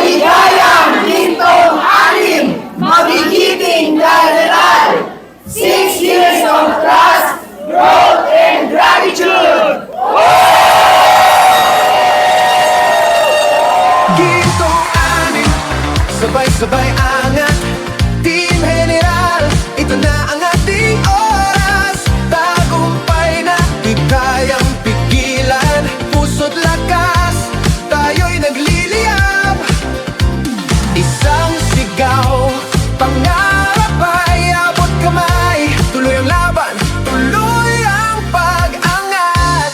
Maligayang gintong anim, magigiting general. 6 years of trust, growth, and gratitude. Gintong anim, sabay-sabay angat. Team General, ito na ang ating oras. Tagumpay na, di kayang pigilan. Puso't lakas, tayo'y nagliliyab. Isang sigaw, pangarap ay abot kamay. Tuloy ang laban, tuloy ang pag-angat.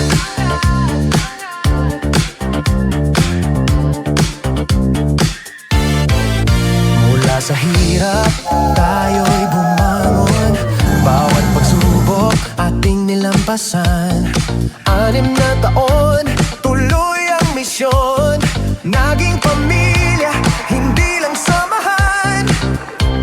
Mula sa hirap, tayo'y bumangon. Bawat pagsubok, ating nilampasan. 6 na taon, tuloy ang misyon. Naging pamilya, hindi lang samahan.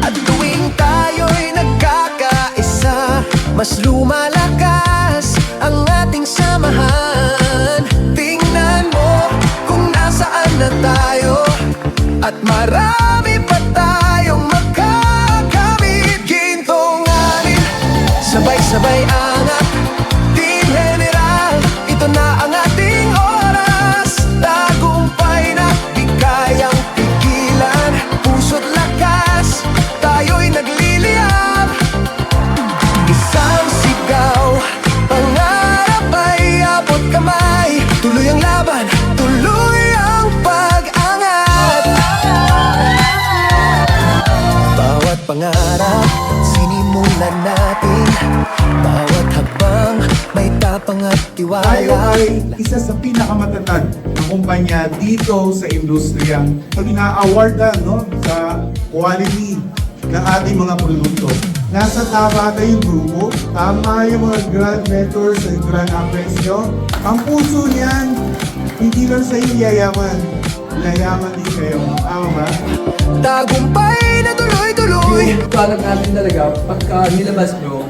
At tuwing tayo'y nagkakaisa, mas lumalakas ang ating samahan. Tingnan mo kung nasaan na tayo, at marami pa tayong makakamit. Gintong anim, sabay-sabay angat. Team General, ito na ang ating oras. Tagumpay na, di kayang pigilan. Puso't lakas, tayo'y nagliliyab. Isang sigaw, pangarap ay abot kamay. Tuloy ang laban, tuloy ang pag-angat. Bawat pangarap, sinimulan natin. Bawat hakbang, may tapang at Tayo tiwala. ay isa sa pinakamatatag na kumpanya dito sa industriyang pag ina-awardan, no, sa quality ng ating mga produkto. Nasa tama tayong grupo, tama yung mga grand mentors at grand apprentices nyo. Ang puso niyan, hindi lang sa iyo yayaman, yayaman din kayo. Tama ba? Tagumpay na tuloy-tuloy. Yung product natin talaga, pagka nilabas nyo,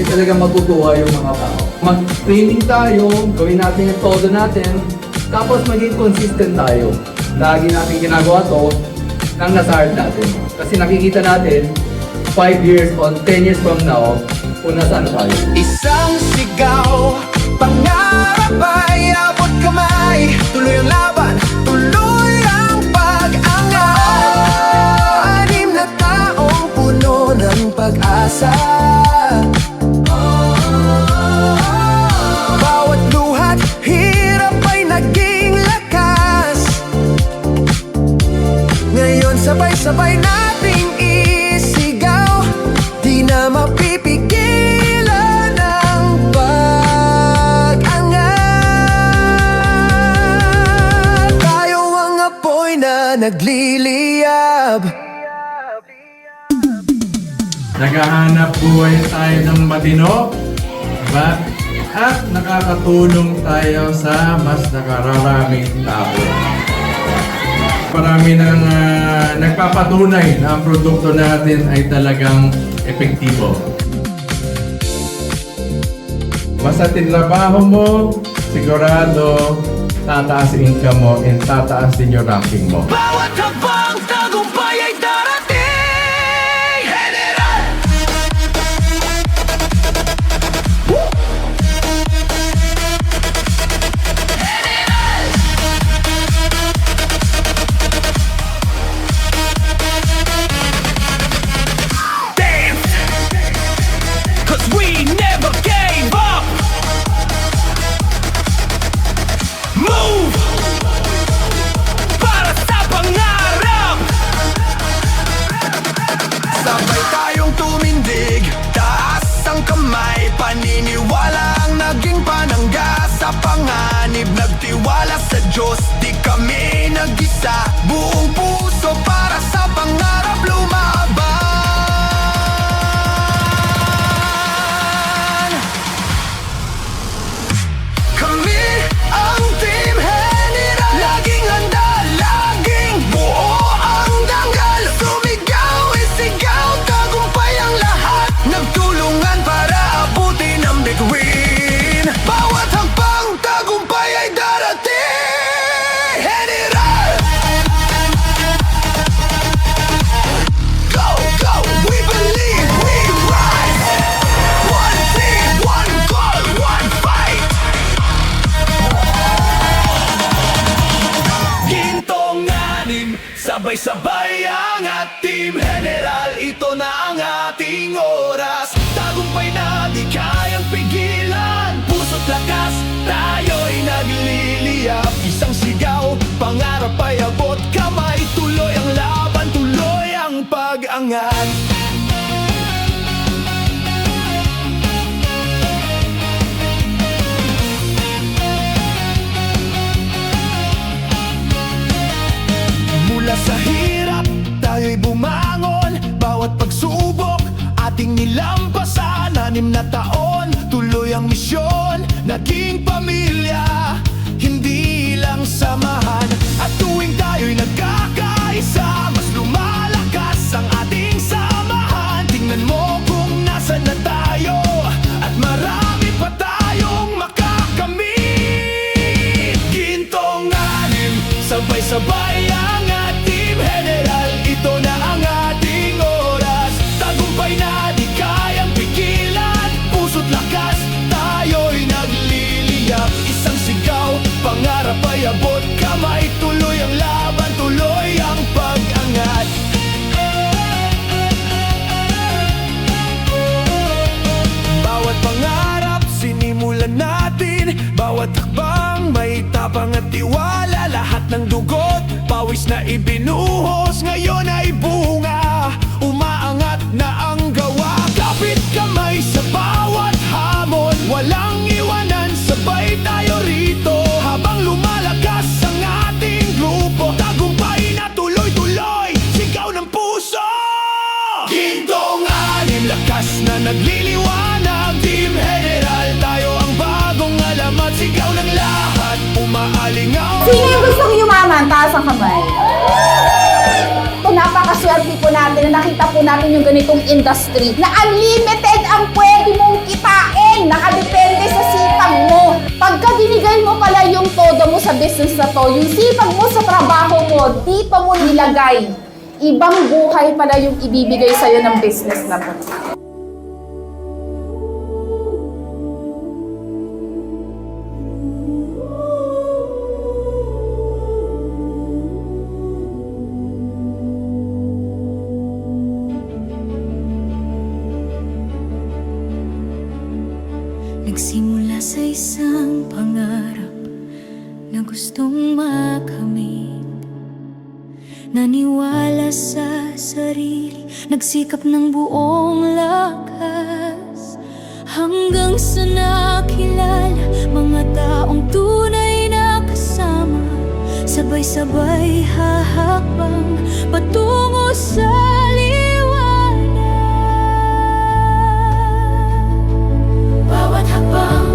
talaga matutuwa yung mga tao. Mag-training tayo, gawin natin yung todo natin, tapos maging consistent tayo. Lagi natin ginagawa to nang nasa heart natin. Kasi nakikita natin, 5 years or 10 years from now, kung nasaan tayo. Isang sigaw, pangarap ay abot kamay. Tuloy ang laban, tuloy ang pag-angat. 6 na taong puno ng pag-asa. Bawat luhat, hirap ay naging lakas. Ngayon sabay-sabay nating isigaw, di na mapipigilan ang pag-angat. Tayo ang apoy na nagliliyab. Naghahanap buhay tayo ng matino, diba? At nakakatulong tayo sa mas nakararaming tao. Marami nang nagpapatunay na ang produkto natin ay talagang epektibo. Basta tinrabaho mo, sigurado tataas income mo and tataas din yung ranking mo. Bawat habang tagumpay ay darating. General! Dance! 'Cause we never gave up. Move! Para sa pangarap. Sabay tayong tumindig, taas ang kamay. Paniniwala ang naging panangga. Sa panganib, nagtiwala sa Diyos. Di kami nag-isa, buong puso para sa pangarap lumaban. Kami ang Team General, laging handa, laging buo ang danggal. Sumigaw, isigaw, tagumpay ang lahat. Nagtulungan para abutin ang bituin. Bawat hakbang tagumpay ay darating. General! Sabay-sabay ang Team General, ito na ang ating oras. Tagumpay na di kayang pigilan, puso't lakas, tayo'y nagliliyap. Isang sigaw, pangarap ay abot kamay, tuloy ang laban, tuloy ang pag-angat. Mula sa hirap, tayo'y bumangon. Bawat pagsubok, ating nilampasan. 6 na taon, tuloy ang misyon. Naging pamilya, hindi lang samahan. At tuwing tayo'y nagkakaisa, mas lumalakas ang ating samahan. Tingnan mo kung nasan na tayo, at marami pa tayong makakamit. Gintong 6, sabay-sabay ang Team General, ito na ang ating oras. Tagumpay na di kayang pigilan, puso't lakas, tayo'y nagliliyap. Isang sigaw, pangarap ay abot kamay, tuloy ang laban, tuloy ang pag-angat. Bawat pangarap, sinimulan natin. Bawat hakbang, may tapang at tiwala. Lahat ng dugot, pawis na ibinuhos, ngayon ay bunga. Umaangat na ang gawa, kapit kamay sa bawat hamon. Walang iwanan, sabay tayo rito. Habang lumalakas ang ating grupo, tagumpay na tuloy-tuloy, sigaw ng puso. Gintong 6, lakas na nagliliwanag. Team General, tayo ang bagong alamat. Sigaw ng lahat, umaalingaw. Sino yung gustong yumaman? Taas ang kamay. Napakaswerte po natin na nakita po natin yung ganitong industry na unlimited ang pwede mong kitain. Nakadepende sa sipag mo. Pagka binigay mo pala yung todo mo sa business na to, yung sipag mo sa trabaho mo, dito mo nilagay. Ibang buhay pala yung ibibigay sa'yo ng business na to. Nagsimula sa isang pangarap na gustong makamit. Naniwala sa sarili, nagsikap ng buong lakas. Hanggang sa nakilala mga taong tunay na kasama. Sabay-sabay hahakbang patungo sa bawat hakbang,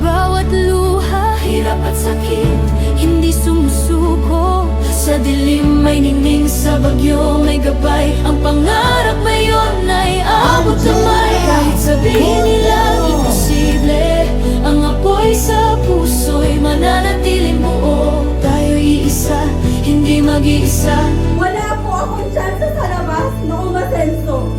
bawat luha, hirap at sakit, hindi sumusuko. Sa dilim may ningning, sa bagyo may gabay. Ang pangarap ngayon ay abot kamay. Kahit sabihin nilang imposible, ang apoy sa puso'y mananatiling buo. Tayo'y iisa, hindi mag-iisa. Wala po akong tsansa sa labas na umasenso,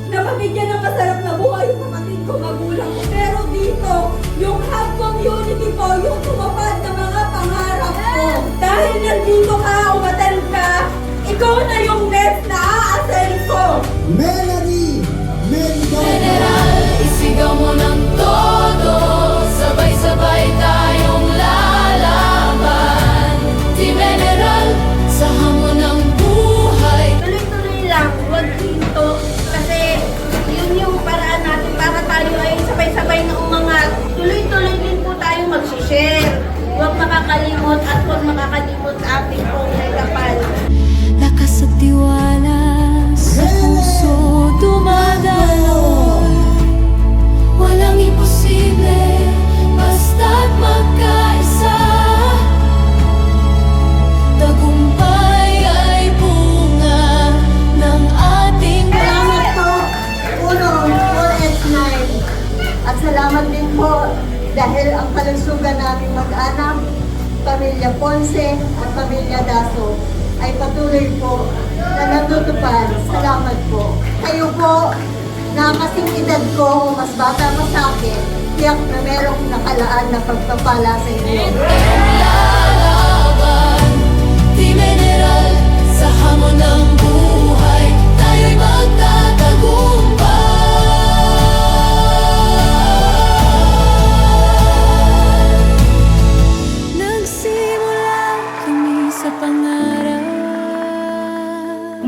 na mabigyan ng masarap na buhay yung kapatid ko, magulang ko. Pero dito, yung hub community po, yung tumapad ng mga pangarap ko. Dahil nandito ka, umattend ka, ikaw na yung next na aasenso. Melanie Mendoza. General, isigaw mo ng todo, sabay-sabay tayong lalaban. Team General, sa hamon ng buhay. Tuloy-tuloy lang, huwag dito. Kasi yun yung paraan natin para tayo ay sabay-sabay na umangat. Tuloy-tuloy din po tayo mag-share. Huwag makakalimot at huwag makakalimot sa ating pong kapal. Lakas at tiwala sa puso dumadaloy. Walang imposible, basta't magkaisa. Tagumpay ay bunga ng ating Salamat po, Uno, 4S9. At salamat din po dahil ang kalusugan naming mag-anak, Pamilya Ponce at Pamilya Daso ay patuloy po na natutupad. Salamat po. Kayo po, na kasing edad ko, mas bata pa sa akin, tiyak na merong nakalaan na pagpapala sa inyo. lalaban. Team General, sa hamon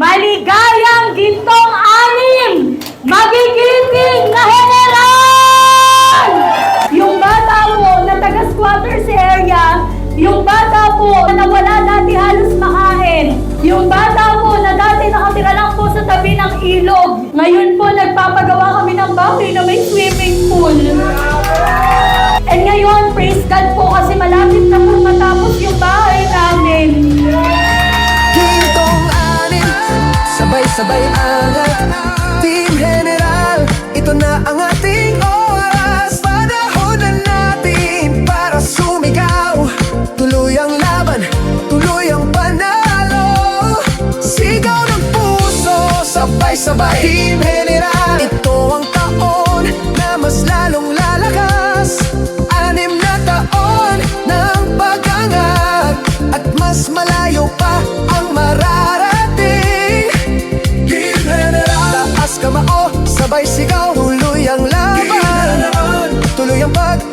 Maligayang gintong anim! Magigiting na general! Yung bata po na taga-squatters area, yung bata po na wala dati halos makain, yung bata po na dati nakatira lang po sa tabi ng ilog, ngayon po nagpapagawa kami ng bahay na may swimming pool. And ngayon, praise God po kasi malapit na po matapos yung bahay namin. Gintong anim, sabay-sabay angat. Team General, ito na ang ating oras. Panahon na natin para sumigaw. Tuloy ang laban, tuloy ang panalo. Sigaw ng puso, sabay-sabay. Team General, ito ang taon na mas lalong lalakas. 6 na taon ng pag-angat at mas malayo pa ang mararating. Team General, taas kamao, sabay sigaw. Tuloy ang laban, tuloy ang pag